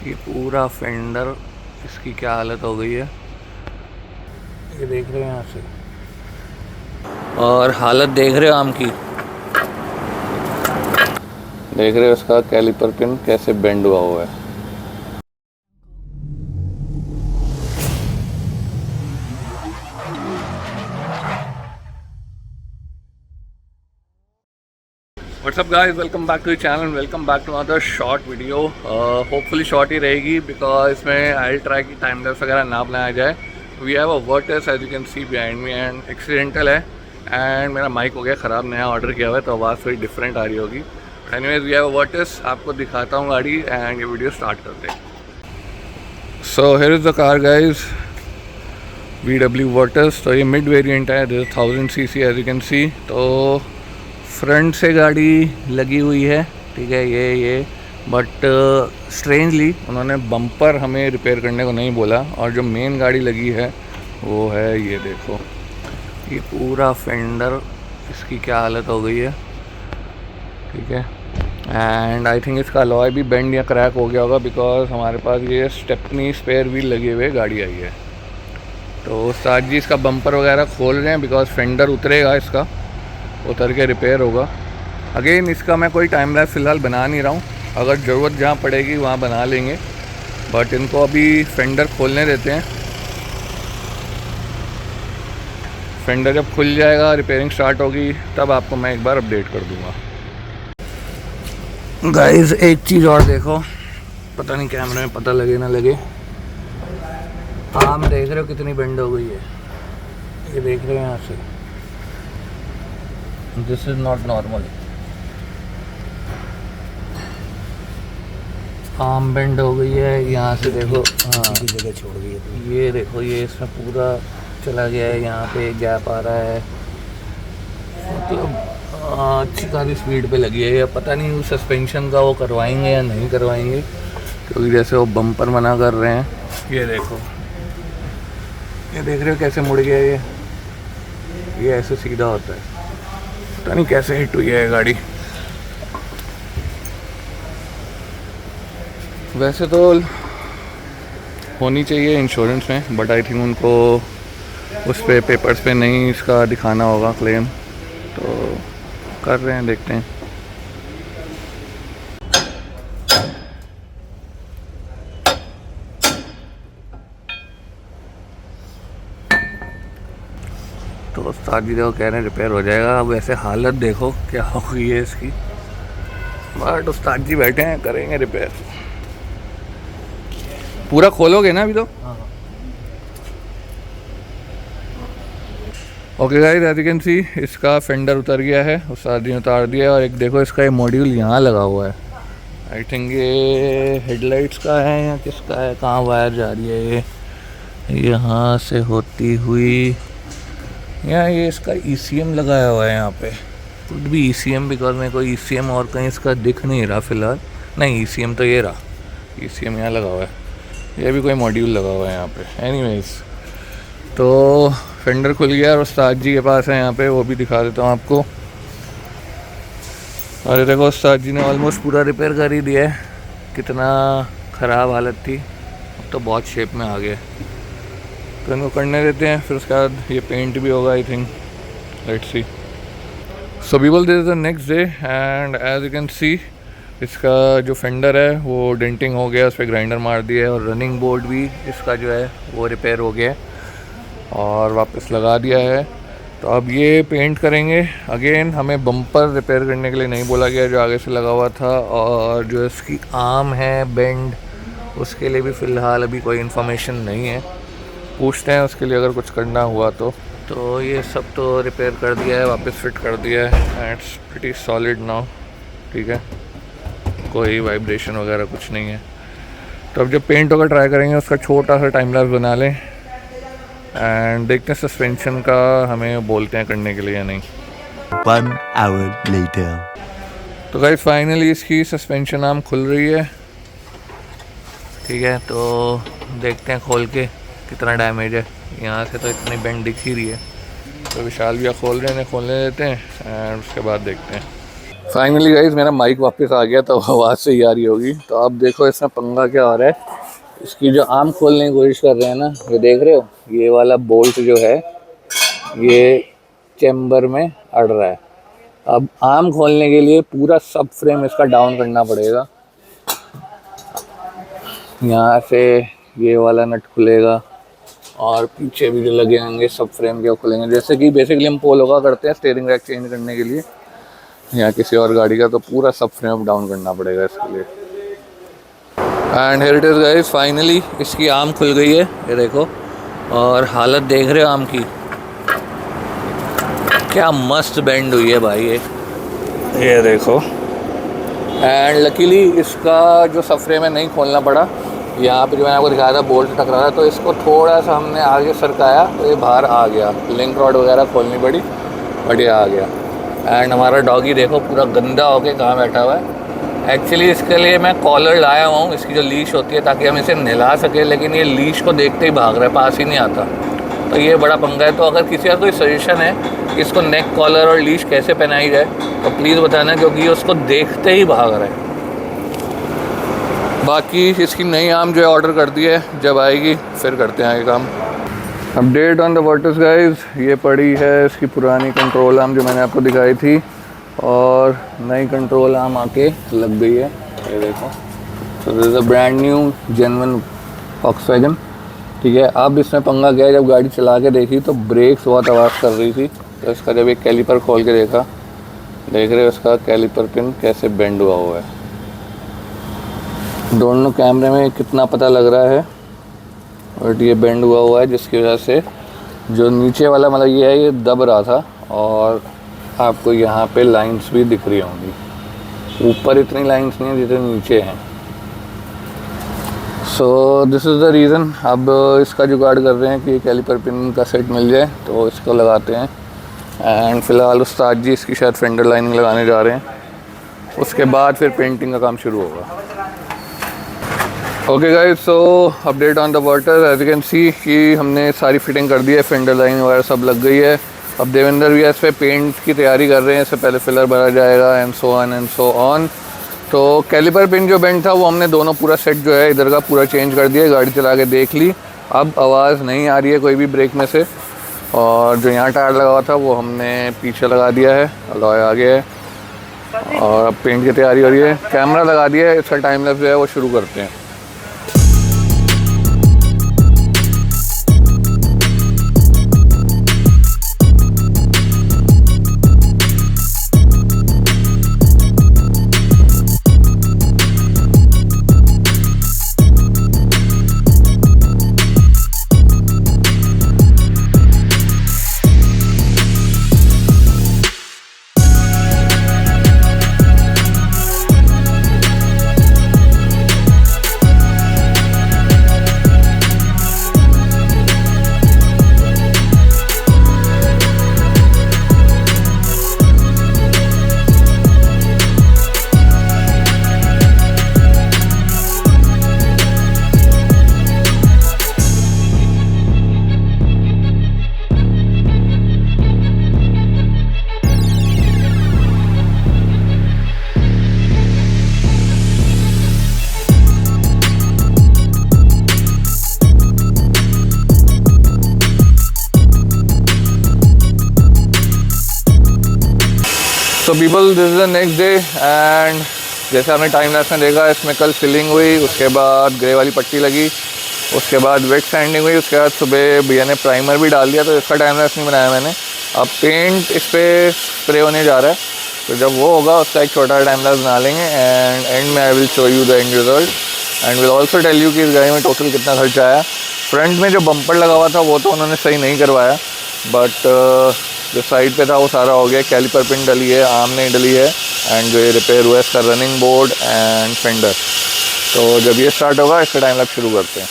ये पूरा फेंडर, इसकी क्या हालत हो गई है ये देख रहे हैं यहाँ से। और हालत देख रहे हो आम की, देख रहे हो इसका कैलिपर पिन कैसे बेंड हुआ है। What's up guys, welcome back to the channel and welcome back to another short video. Hopefully short ही रहेगी because इसमें I'll try कि टाइम लैप्स वगैरह ना बनाया जाए। We have a Virtus as you can see behind me and accidental है and मेरा mic हो गया ख़राब, नया ऑर्डर किया हुआ है तो आवाज़ थोड़ी डिफरेंट आ रही होगी। Anyways we have a Virtus, आपको दिखाता हूँ गाड़ी एंड ये वीडियो स्टार्ट करते हैं। So here is the car guys, VW Virtus। तो ये मिड वेरिएंट है, this 1000 cc as you can see. तो फ्रंट से गाड़ी लगी हुई है, ठीक है ये बट स्ट्रेंजली उन्होंने बम्पर हमें रिपेयर करने को नहीं बोला। और जो मेन गाड़ी लगी है वो है ये देखो, ये पूरा फेंडर, इसकी क्या हालत हो गई है, ठीक है। एंड आई थिंक इसका अलॉय भी बेंड या क्रैक हो गया होगा बिकॉज हमारे पास ये स्टेपनी स्पेयर व्हील लगे हुए गाड़ी आई है। तो उस्ताद जी इसका बम्पर वगैरह खोल रहे हैं बिकॉज फेंडर उतरेगा, इसका उतर के रिपेयर होगा। अगेन इसका मैं कोई टाइम लैप्स फ़िलहाल बना नहीं रहा हूँ, अगर ज़रूरत जहाँ पड़ेगी वहाँ बना लेंगे, बट इनको अभी फेंडर खोलने देते हैं। फेंडर जब खुल जाएगा, रिपेयरिंग स्टार्ट होगी, तब आपको मैं एक बार अपडेट कर दूँगा। गाइस एक चीज़ और देखो, पता नहीं कैमरे में पता लगे ना लगे, आम देख रहे हो कितनी बेंड हो गई है, ये देख रहे हो यहाँ से। This is not normal, arm bend हो गई है यहाँ से देखो। हाँ जगह छोड़ गई है, ये देखो ये इसमें पूरा चला गया है, यहाँ पे गैप आ रहा है, मतलब अच्छी खासी स्पीड पे लगी है। ये पता नहीं सस्पेंशन का वो करवाएंगे या नहीं करवाएंगे, क्योंकि जैसे वो बम्पर मना कर रहे हैं। ये देखो, ये देख रहे हो कैसे मुड़ गया ये ऐसे सीधा होता है, पता नहीं कैसे हिट हुई है गाड़ी। वैसे तो होनी चाहिए इंश्योरेंस में, बट आई थिंक उनको उस पे पेपर्स पे नहीं इसका दिखाना होगा क्लेम, तो कर रहे हैं, देखते हैं। तो उस्ताद जी देखो कह रहे हैं रिपेयर हो जाएगा। अब वैसे हालत देखो क्या हो गई है इसकी, बट उस्ताद जी बैठे हैं, करेंगे रिपेयर। पूरा खोलोगे ना अभी तो? Okay guys as you can see इसका फेंडर उतर गया है, उस्ताद जी ने उतार दिया है। और एक देखो इसका ये मॉड्यूल यहाँ लगा हुआ है, आई थिंक ये हेडलाइट्स का है या किसका है, कहाँ वायर जा रही है ये, यहाँ से होती हुई यहाँ ये इसका ECM लगाया हुआ है यहाँ पे, कुछ भी ECM, बिकॉज मेरे को ECM और कहीं इसका दिख नहीं रहा फ़िलहाल। नहीं ECM तो ये रहा, ECM यहाँ लगा हुआ है, ये भी कोई मॉड्यूल लगा हुआ है यहाँ पे। एनीवेज तो फेंडर खुल गया और उस्ताद जी के पास है यहाँ पे, वो भी दिखा देता हूँ आपको। और देखो उस्ताद जी ने ऑलमोस्ट पूरा रिपेयर कर ही दिया है, कितना ख़राब हालत थी, अब तो बहुत शेप में आ गया। तो इनको करने देते हैं, फिर उसके बाद ये पेंट भी होगा I think, let's see. So people this is the next day and as you can see इसका जो फेंडर है वो डेंटिंग हो गया, उस पर ग्राइंडर मार दिया है, और रनिंग बोर्ड भी इसका जो है वो रिपेयर हो गया है और वापस लगा दिया है। तो अब ये पेंट करेंगे। अगेन हमें बम्पर रिपेयर करने के लिए नहीं बोला गया जो आगे से लगा हुआ था, और जो इसकी आर्म है बेंड, उसके लिए भी फ़िलहाल अभी कोई इन्फॉर्मेशन नहीं है, पूछते हैं उसके लिए अगर कुछ करना हुआ तो ये सब तो रिपेयर कर दिया है, वापस फिट कर दिया है, इट्स प्रीटी सॉलिड नाउ, ठीक है, कोई वाइब्रेशन वगैरह कुछ नहीं है। तो अब जब पेंट होगा ट्राई करेंगे, उसका छोटा सा टाइम लैप्स बना लें एंड देखते हैं सस्पेंशन का हमें बोलते हैं करने के लिए या नहीं। 1 hour later. तो गाइस फाइनली इसकी सस्पेंशन आर्म खुल रही है, ठीक है। तो देखते हैं खोल के कितना डैमेज है, यहाँ से तो इतनी बेंड दिख ही रही है। तो विशाल भैया खोल रहे हैं, खोलने देते हैं एंड उसके बाद देखते हैं। फाइनली गाइस मेरा माइक वापस आ गया, तो आवाज़ सही आ रही होगी। तो अब देखो इसमें पंगा क्या हो रहा है। इसकी जो आर्म खोलने की कोशिश कर रहे हैं ना, ये देख रहे हो, ये वाला बोल्ट जो है ये चेम्बर में अड़ रहा है। अब आर्म खोलने के लिए पूरा सब फ्रेम इसका डाउन करना पड़ेगा। यहाँ से ये वाला नट खुलेगा और पीछे भी जो लगे होंगे सब फ्रेम के खुलेंगे, जैसे कि बेसिकली हम पोलोगा करते हैं स्टीयरिंग रैक चेंज करने के लिए या किसी और गाड़ी का, तो पूरा सब फ्रेम डाउन करना पड़ेगा इसके लिए। And here it is guys, finally इसकी आर्म खुल गई है, ये देखो। और हालत देख रहे हो आर्म की, क्या मस्त बेंड हुई है भाई ये देखो। एंड लकीली इसका जो सब फ्रेम है नहीं खोलना पड़ा। यहाँ पे जो मैंने आपको दिखाया था बोल्ट टकरा था, तो इसको थोड़ा सा हमने आगे सरकाया तो ये बाहर आ गया। लिंक रॉड वगैरह खोलनी पड़ी बट ये आ गया। एंड हमारा डॉगी देखो पूरा गंदा होके कहाँ बैठा हुआ है। एक्चुअली इसके लिए मैं कॉलर लाया हुआ हूँ, इसकी जो लीश होती है, ताकि हम इसे नहला सकें, लेकिन ये लीश को देखते ही भाग रहा है, पास ही नहीं आता। तो ये बड़ा पंगा है। तो अगर किसी का कोई सजेशन है कि इसको नेक कॉलर और लीश कैसे पहनाई जाए तो प्लीज़ बताना, क्योंकि ये उसको देखते ही भाग रहा है। बाकी इसकी नई आर्म जो है ऑर्डर कर दी है, जब आएगी फिर करते हैं आगे काम। Update on the Virtus guys, ये पड़ी है इसकी पुरानी कंट्रोल आर्म जो मैंने आपको दिखाई थी, और नई कंट्रोल आर्म आके लग गई है, ये देखो। So this is a brand new genuine Volkswagen, ठीक है। अब इसमें पंगा गया, जब गाड़ी चला के देखी तो ब्रेक्स बहुत आवाज़ कर रही थी। तो इसका जब एक कैलिपर खोल के देखा, देख रहे हो इसका कैलिपर पिन कैसे बेंड हुआ है। दोनों कैमरे में कितना पता लग रहा है, और ये बेंड हुआ है, जिसकी वजह से जो नीचे वाला मतलब ये है, ये दब रहा था। और आपको यहाँ पे लाइंस भी दिख रही होंगी, ऊपर इतनी लाइंस नहीं है जितने नीचे हैं। So this is the reason. अब इसका जुगाड़ कर रहे हैं कि कैलिपर पिन का सेट मिल जाए तो इसको लगाते हैं। एंड फ़िलहाल उस्ताद जी इसकी शायद फेंडर लाइनिंग लगाने जा रहे हैं, उसके बाद फिर पेंटिंग का काम शुरू होगा। Okay guys, so update on the Virtus. As you can see कि हमने सारी फिटिंग कर दी है, फेंडर लाइन वगैरह सब लग गई है। अब देवेंद्र भी इस पर पेंट की तैयारी कर रहे हैं, इससे पहले फिलर भरा जाएगा एंड सो ऑन। तो कैलिपर पिन जो बेंड था वो हमने दोनों पूरा सेट जो है इधर का पूरा चेंज कर दिया, गाड़ी चला के देख ली। अब आवाज़ नहीं आ रही है कोई भी ब्रेक में से। और जो यहाँ टायर लगा हुआ था वो हमने पीछे लगा दिया है, अलॉय आगे है। और अब पेंट की तैयारी हो रही है, कैमरा लगा दिया है, इसका टाइम लैप्स जो है वो शुरू करते हैं। तो people, this is the next day and जैसे हमने टाइम लैप्स में देखा, इसमें कल फिलिंग हुई, उसके बाद ग्रे वाली पट्टी लगी, उसके बाद वेट सैंडिंग हुई, उसके बाद सुबह भैया ने प्राइमर भी डाल दिया। तो इसका टाइम लैप्स नहीं बनाया मैंने। अब पेंट इस पर स्प्रे होने जा रहा है, तो जब वो होगा उसका एक छोटा टाइम लैप्स बना लेंगे एंड एंड में I will show you the end result and will also tell you कि इस गाड़ी में टोटल कितना खर्चा आया। फ्रंट में जो बम्पर लगा हुआ था वो तो उन्होंने सही नहीं करवाया, बट जो साइड पे था वो सारा हो गया। कैलिपर पिन डली है, आर्म नहीं डली है, एंड जो ये रिपेयर हुआ है इसका रनिंग बोर्ड एंड फेंडर। तो जब ये स्टार्ट होगा इसका टाइम लैप्स शुरू करते हैं।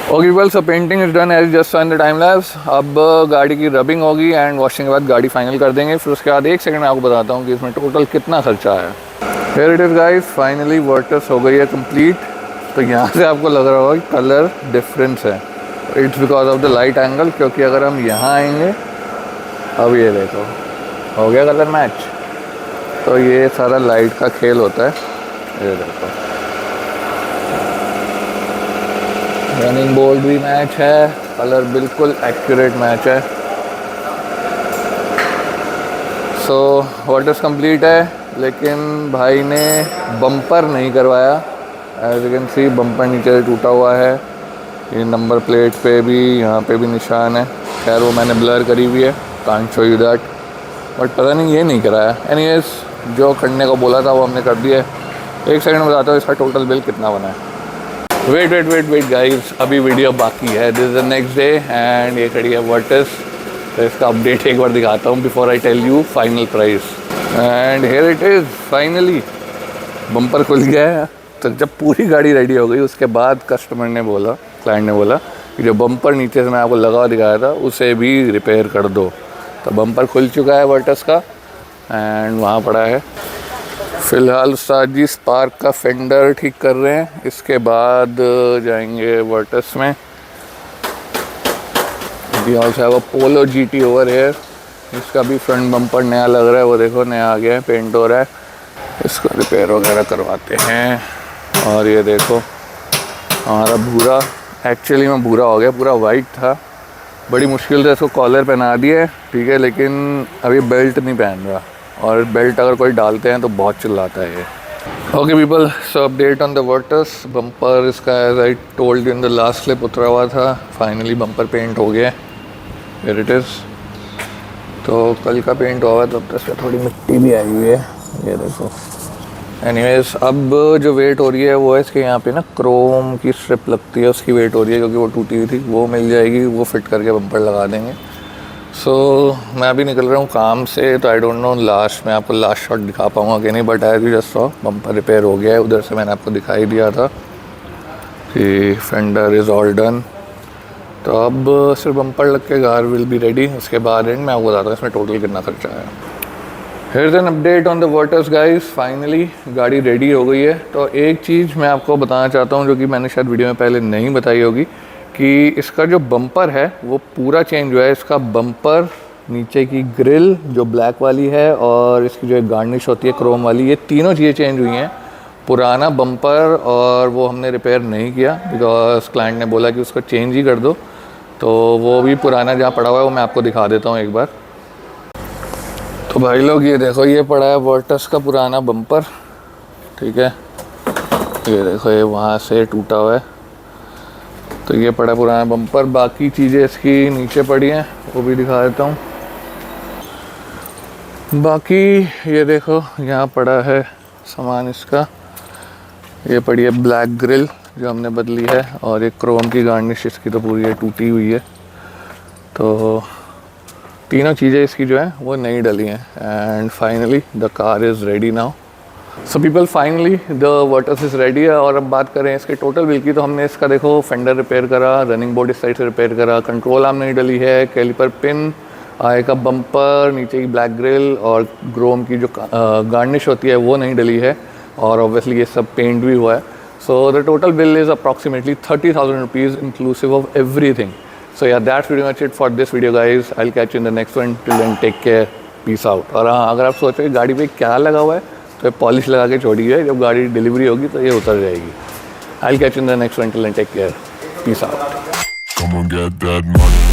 Okay well, so painting is done as just in the time lapse. अब गाड़ी की रबिंग होगी एंड वॉशिंग के बाद गाड़ी फाइनल कर देंगे। फिर उसके बाद एक सेकंड में आपको बताता हूँ कि इसमें टोटल कितना खर्चा आया। Here it is guys, finally Virtus हो गई है कंप्लीट। तो यहाँ से आपको लग रहा होगा कि कलर डिफरेंस है, it's because of the light angle. क्योंकि अगर हम यहाँ आएंगे, अब ये देखो हो गया कलर मैच। तो ये सारा लाइट का खेल होता है। ये देखो रनिंग बोर्ड भी मैच है, कलर बिल्कुल एक्यूरेट मैच है। सो वर्टस कंप्लीट है, लेकिन भाई ने बम्पर नहीं करवाया। As you can see bumper नीचे से टूटा हुआ है। ये नंबर प्लेट पे भी, यहाँ पे भी निशान है। खैर वो मैंने ब्लर करी हुई है, can't show you that. But पता नहीं ये नहीं कराया। एनीवेज, जो करने को बोला था वो हमने कर दिया है। एक सेकंड में बताता हूँ इसका टोटल बिल कितना बना है। वेट गाइस, अभी वीडियो बाकी है। This is the next day and ये खड़ी है वर्टस। तो इसका अपडेट एक बार दिखाता हूँ before I tell you final price. And here it is, finally bumper खुल गया है। तो जब पूरी गाड़ी रेडी हो गई उसके बाद कस्टमर ने बोला, क्लाइंट ने बोला कि जो बम्पर नीचे से मैं आपको लगा दिखाया था उसे भी रिपेयर कर दो। तो बम्पर खुल चुका है वर्टस का एंड वहाँ पड़ा है। फ़िलहाल उस्ताद जी स्पार्क का फेंडर ठीक कर रहे हैं। इसके बाद जाएंगे वर्टस में। We also have a Polo GT over here. इसका भी फ्रंट बम्पर नया लग रहा है, वो देखो नया आ गया है, पेंट हो रहा है। इसको रिपेयर वगैरह करवाते हैं। और ये देखो हमारा भूरा, एक्चुअली में भूरा हो गया, पूरा वाइट था। बड़ी मुश्किल से इसको कॉलर पहना दिए, ठीक है, लेकिन अभी बेल्ट नहीं पहन रहा। और बेल्ट अगर कोई डालते हैं तो बहुत चिल्लाता है ये। Okay people, so update on the Virtus. Bumper इसका as I told in the last clip उतरा हुआ था। फाइनली बम्पर पेंट हो गया है। Here it is. तो कल का पेंट हुआ तब तक इसमें थोड़ी मिट्टी भी आई हुई है, ये देखो। एनीवेज, अब जो वेट हो रही है वो है इसके यहाँ पे ना क्रोम की स्ट्रिप लगती है, उसकी वेट हो रही है क्योंकि वो टूटी हुई थी। वो मिल जाएगी, वो फिट करके बम्पर लगा देंगे। सो मैं अभी निकल रहा हूँ काम से, तो आई डोंट नो लास्ट में आपको लास्ट शॉट दिखा पाऊँगा कि नहीं। But as you just saw, bumper repair हो गया है। उधर से मैंने आपको दिखाई दिया था कि फेंडर इज़ ऑल डन। तो अब सिर्फ बम्पर लग के कार विल बी रेडी। उसके बाद एंड मैं आपको बताता हूँ इसमें टोटल कितना खर्चा आया। Here's an update on the Virtus guys. Finally गाड़ी रेडी हो गई है। तो एक चीज़ मैं आपको बताना चाहता हूँ जो कि मैंने शायद वीडियो में पहले नहीं बताई होगी, कि इसका जो बम्पर है वो पूरा चेंज हुआ है। इसका बम्पर, नीचे की ग्रिल जो ब्लैक वाली है और इसकी जो एक गार्निश होती है क्रोम वाली, ये तीनों चीज़ें चेंज हुई हैं। पुराना बम्पर और वो हमने रिपेयर नहीं किया बिकॉज क्लाइंट ने बोला कि उसको चेंज ही कर दो। तो वो भी पुराना जहाँ पड़ा हुआ है वो मैं आपको दिखा देता हूँ एक बार। तो भाई लोग ये देखो, ये पड़ा है वर्टस का पुराना बम्पर, ठीक है। ये देखो ये वहाँ से टूटा हुआ है। तो ये पड़ा पुराना बम्पर। बाकी चीज़ें इसकी नीचे पड़ी हैं, वो भी दिखा देता हूँ। बाकी ये देखो यहाँ पड़ा है सामान इसका। ये पड़ी है ब्लैक ग्रिल जो हमने बदली है, और एक क्रोम की गार्निश इसकी तो पूरी है टूटी हुई है। तो तीनों चीज़ें इसकी जो है वो नई डली हैं। And finally the car is ready now. So people, finally the Virtus is ready है। और अब बात करें इसके टोटल बिल की, तो हमने इसका देखो फेंडर रिपेयर करा, रनिंग बोर्ड इस साइड से रिपेयर करा, कंट्रोल आर्म नहीं डली है, कैलिपर पिन, आगे का बम्पर, नीचे की ब्लैक ग्रिल और क्रोम की जो गार्निश होती है वो नहीं डली है। और ऑब्वियसली ये सब पेंट भी हुआ है। So the total bill is approximately 30,000 rupees inclusive of everything. So yeah, that's pretty much it for this video guys. I'll catch you in the next one. Till then, take care. Peace out. और हाँ, अगर आप सोच रहे गाड़ी पे क्या लगा हुआ है तो पॉलिश लगा के छोड़ी है, जब गाड़ी डिलीवरी होगी तो ये उतर जाएगी। I'll catch you in the next one. Till then, take care. Peace out. Come on, get that money.